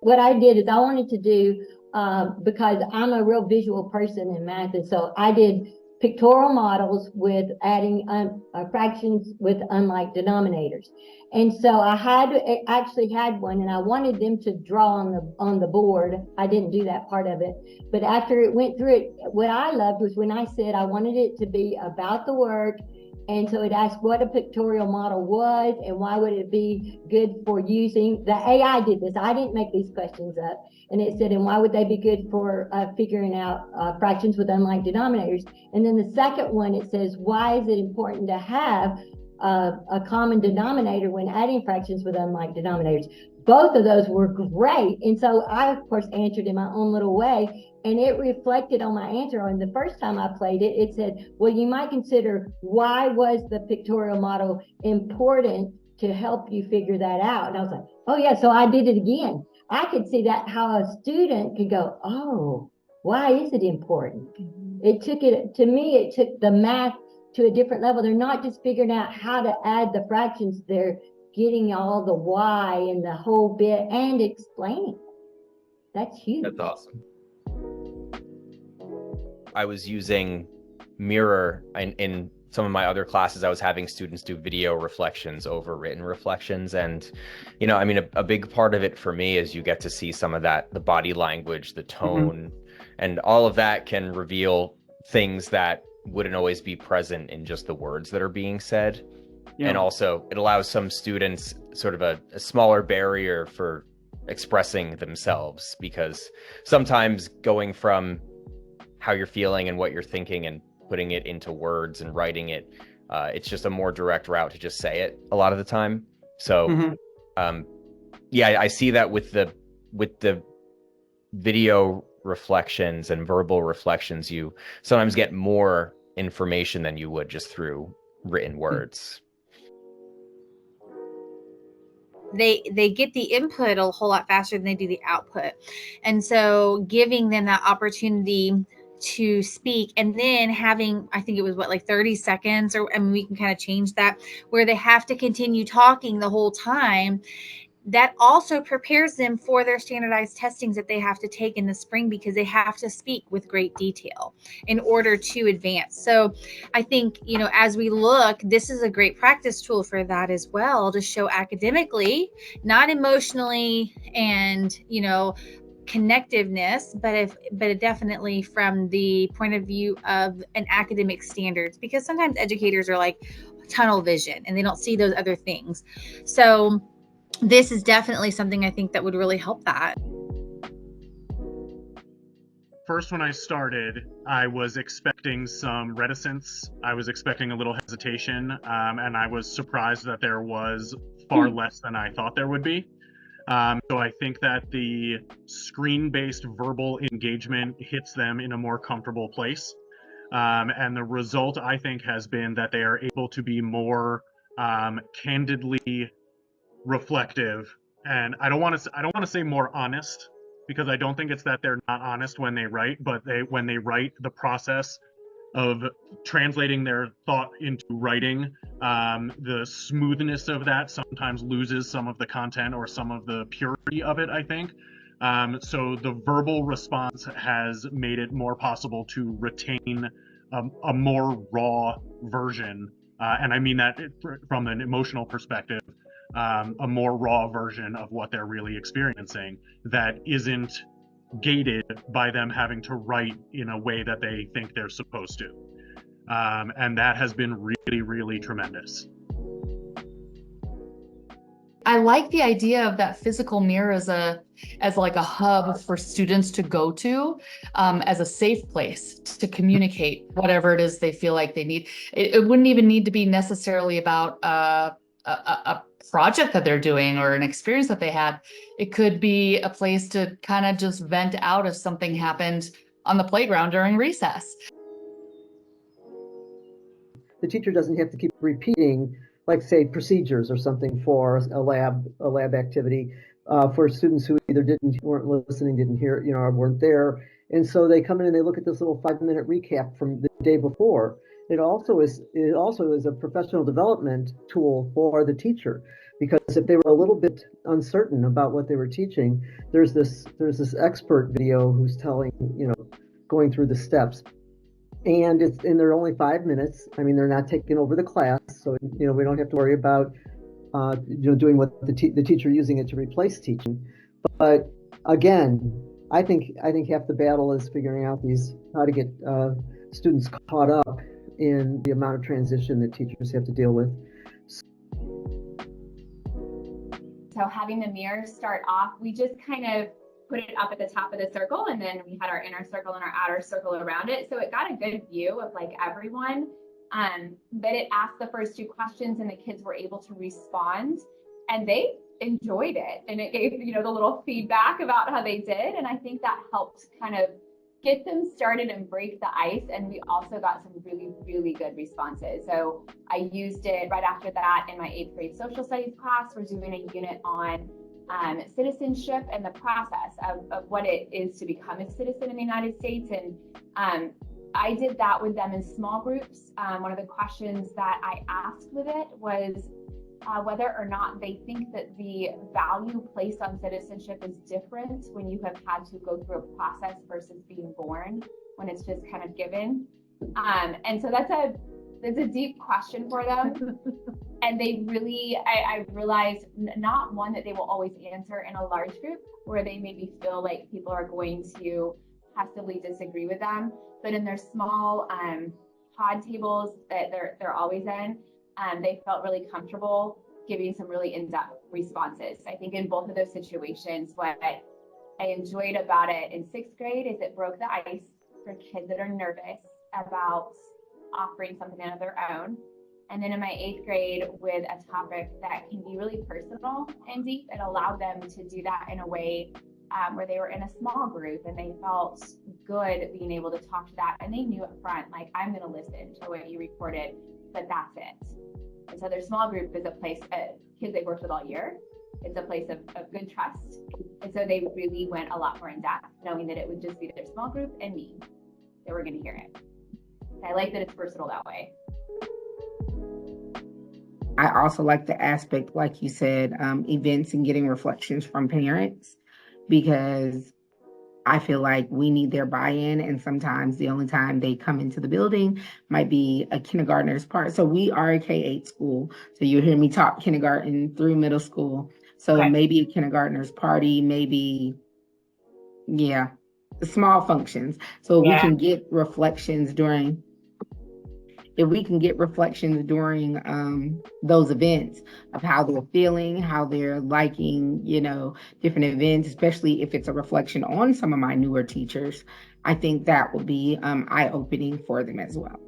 what I did is I wanted to do, because I'm a real visual person in math, and so I did pictorial models with adding fractions with unlike denominators. And so I actually had one, and I wanted them to draw on the board. I didn't do that part of it, but after it went through it, what I loved was when I said I wanted it to be about the work. And so it asked what a pictorial model was and why would it be good for using. The AI did this. I didn't make these questions up. And it said, and why would they be good for figuring out fractions with unlike denominators? And then the second one, it says, why is it important to have a common denominator when adding fractions with unlike denominators? Both of those were great. And so I, of course, answered in my own little way. And it reflected on my answer. And the first time I played it, it said, well, you might consider why was the pictorial model important to help you figure that out? And I was like, oh yeah, so I did it again. I could see that how a student could go, oh, why is it important? It took it, to me, it took the math to a different level. They're not just figuring out how to add the fractions, they're getting all the why and the whole bit and explaining. That's huge. That's awesome. I was using Mirror in some of my other classes. I was having students do video reflections over written reflections. And, you know, I mean, a big part of it for me is you get to see some of that, the body language, the tone, and all of that can reveal things that wouldn't always be present in just the words that are being said. Yeah. And also it allows some students sort of a smaller barrier for expressing themselves, because sometimes going from how you're feeling and what you're thinking and putting it into words and writing it, it's just a more direct route to just say it a lot of the time. So yeah, I see that with the video reflections and verbal reflections, you sometimes get more information than you would just through written words. They get the input a whole lot faster than they do the output. And so giving them that opportunity to speak, and then having, I think it was 30 seconds, or I mean, we can kind of change that, where they have to continue talking the whole time. That also prepares them for their standardized testings that they have to take in the spring, because they have to speak with great detail in order to advance. So I think, you know, as we look, this is a great practice tool for that as well, to show academically, not emotionally, and, you know, connectiveness, but definitely from the point of view of an academic standards, because sometimes educators are like tunnel vision and they don't see those other things. So this is definitely something I think that would really help that. First, when I started, I was expecting some reticence. I was expecting a little hesitation, and I was surprised that there was far less than I thought there would be. So I think that the screen-based verbal engagement hits them in a more comfortable place. And the result, I think, has been that they are able to be more candidly reflective, and I don't want to say more honest, because I don't think it's that they're not honest when they write, but when they write, the process of translating their thought into writing, the smoothness of that sometimes loses some of the content or some of the purity of it, I think. So the verbal response has made it more possible to retain a more raw version, and I mean that from an emotional perspective, a more raw version of what they're really experiencing that isn't gated by them having to write in a way that they think they're supposed to. And that has been really, really tremendous. I like the idea of that physical mirror as like a hub for students to go to, as a safe place to communicate whatever it is they feel like they need. It wouldn't even need to be necessarily about a project that they're doing or an experience that they had. It could be a place to kind of just vent out if something happened on the playground during recess. The teacher doesn't have to keep repeating, like say procedures or something for a lab activity for students who either weren't listening, didn't hear, or weren't there. And so they come in and they look at this little 5-minute recap from the day before, it also is a professional development tool for the teacher, because if they were a little bit uncertain about what they were teaching, there's this expert video who's telling, going through the steps. And they're only 5 minutes. I mean, they're not taking over the class, so we don't have to worry about doing what the teacher using it to replace teaching. But again, I think half the battle is figuring out how to get students caught up in the amount of transition that teachers have to deal with. So having the mirror start off, we just kind of put it up at the top of the circle, and then we had our inner circle and our outer circle around it. So it got a good view of like everyone. But it asked the first 2 questions and the kids were able to respond, and they enjoyed it. And it gave, the little feedback about how they did. And I think that helped kind of get them started and break the ice. And we also got some really, really good responses. So I used it right after that in my 8th grade social studies class. We're doing a unit on citizenship and the process of what it is to become a citizen in the United States. And I did that with them in small groups. One of the questions that I asked with it was whether or not they think that the value placed on citizenship is different when you have had to go through a process versus being born, when it's just kind of given. And so that's a deep question for them. And they really, I realized, not one that they will always answer in a large group where they maybe feel like people are going to passively disagree with them, but in their small pod tables that they're always in, they felt really comfortable giving some really in-depth responses. I think in both of those situations, what I enjoyed about it in 6th grade is it broke the ice for kids that are nervous about offering something of their own. And then in my 8th grade, with a topic that can be really personal and deep, it allowed them to do that in a way where they were in a small group and they felt good being able to talk to that. And they knew up front, like, I'm going to listen to what you recorded, but that's it. And so their small group is a place, kids they've worked with all year. It's a place of good trust. And so they really went a lot more in depth, knowing that it would just be their small group and me that were going to hear it. And I like that it's personal that way. I also like the aspect, like you said, events and getting reflections from parents, because I feel like we need their buy-in, and sometimes the only time they come into the building might be a kindergartner's part. So we are a K-8 school, so you'll hear me talk kindergarten through middle school. So Okay. maybe a kindergartner's party, maybe, small functions. So we can get reflections during those events of how they're feeling, how they're liking, different events, especially if it's a reflection on some of my newer teachers, I think that will be eye-opening for them as well.